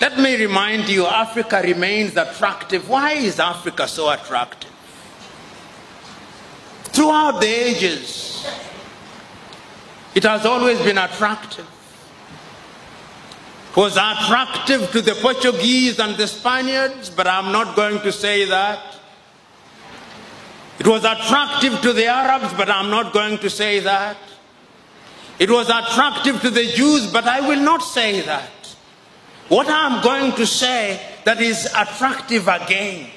Let me remind you, Africa remains attractive. Why is Africa so attractive? Throughout the ages, it has always been attractive. It was attractive to the Portuguese and the Spaniards, but I'm not going to say that. It was attractive to the Arabs, but I'm not going to say that. It was attractive to the Jews, but I will not say that. What I'm going to say that is attractive again,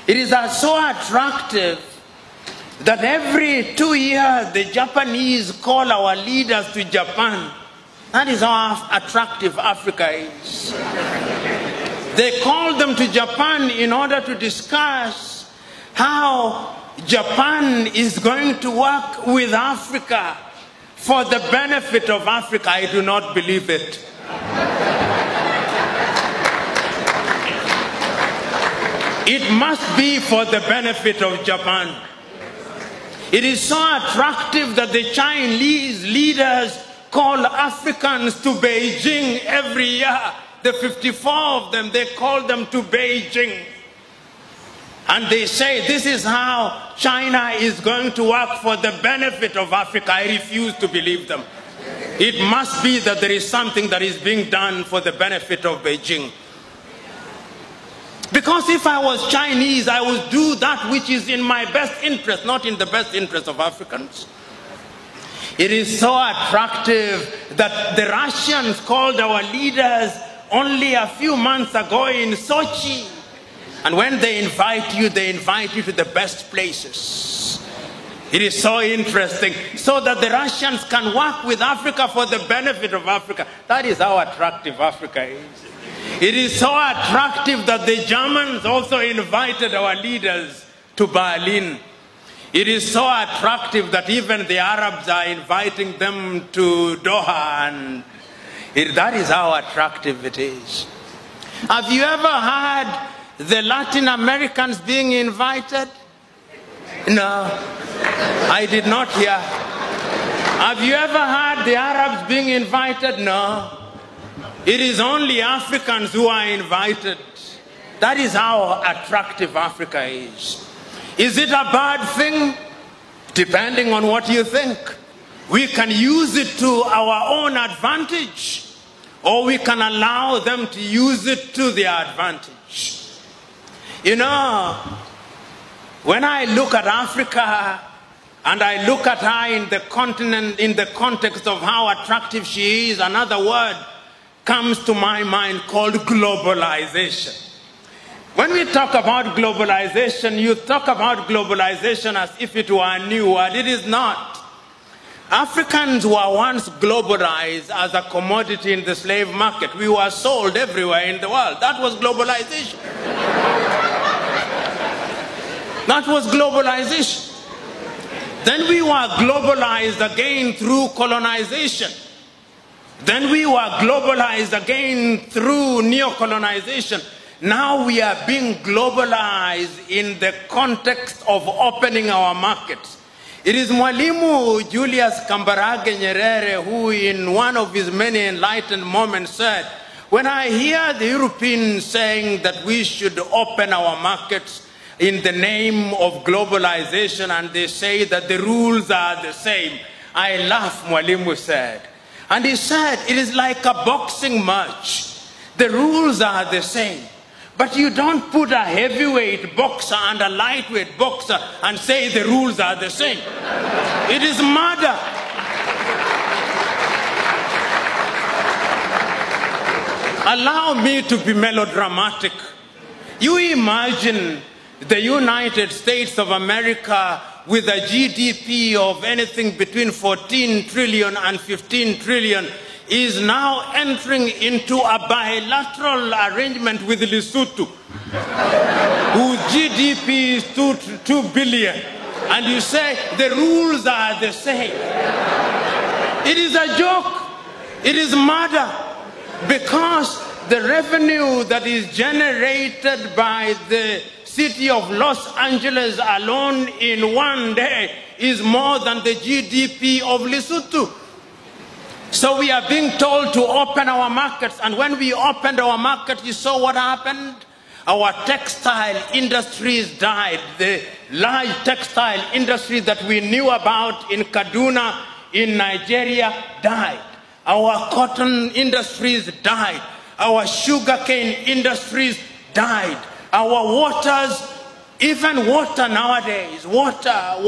it is so attractive that every 2 years the Japanese call our leaders to Japan. That is how attractive Africa is. They call them to Japan in order to discuss how Japan is going to work with Africa for the benefit of Africa. I do not believe it. It must be for the benefit of Japan. It is so attractive that the Chinese leaders call Africans to Beijing every year. The 54 of them, they call them to Beijing. And they say this is how China is going to work for the benefit of Africa. I refuse to believe them. It must be that there is something that is being done for the benefit of Beijing. Because if I was Chinese, I would do that which is in my best interest, not in the best interest of Africans. It is so attractive that the Russians called our leaders only a few months ago in Sochi. And when they invite you to the best places. It is so interesting, so that the Russians can work with Africa for the benefit of Africa. That is how attractive Africa is. It is so attractive that the Germans also invited our leaders to Berlin. It is so attractive that even the Arabs are inviting them to Doha, and that is how attractive it is. Have you ever heard the Latin Americans being invited? No, I did not hear. Have you ever heard the Arabs being invited? No. It is only Africans who are invited. That is how attractive Africa is. Is it a bad thing? Depending on what you think. We can use it to our own advantage, or we can allow them to use it to their advantage. You know, when I look at Africa and I look at her in the continent, in the context of how attractive she is, another word comes to my mind called globalization. When we talk about globalization, you talk about globalization as if it were a new word. It is not. Africans were once globalized as a commodity in the slave market. We were sold everywhere in the world. That was globalization. That was globalization. Then we were globalized again through colonization. Then we were globalized again through neo-colonization. Now we are being globalized in the context of opening our markets. It is Mwalimu Julius Kambarage Nyerere who in one of his many enlightened moments said, when I hear the Europeans saying that we should open our markets in the name of globalization and they say that the rules are the same, I laugh, Mwalimu said. And he said, it is like a boxing match. The rules are the same. But you don't put a heavyweight boxer and a lightweight boxer and say the rules are the same. It is murder. Allow me to be melodramatic. You imagine the United States of America with a GDP of anything between 14 trillion and 15 trillion is now entering into a bilateral arrangement with Lesotho, whose GDP is 2 billion. And you say the rules are the same. It is a joke. It is murder. Because the revenue that is generated by the city of Los Angeles alone in one day is more than the GDP of Lesotho. So we are being told to open our markets, and when we opened our market, you saw what happened? Our textile industries died. The large textile industries that we knew about in Kaduna, in Nigeria, died. Our cotton industries died. Our sugarcane industries died. Our waters, even water nowadays, water.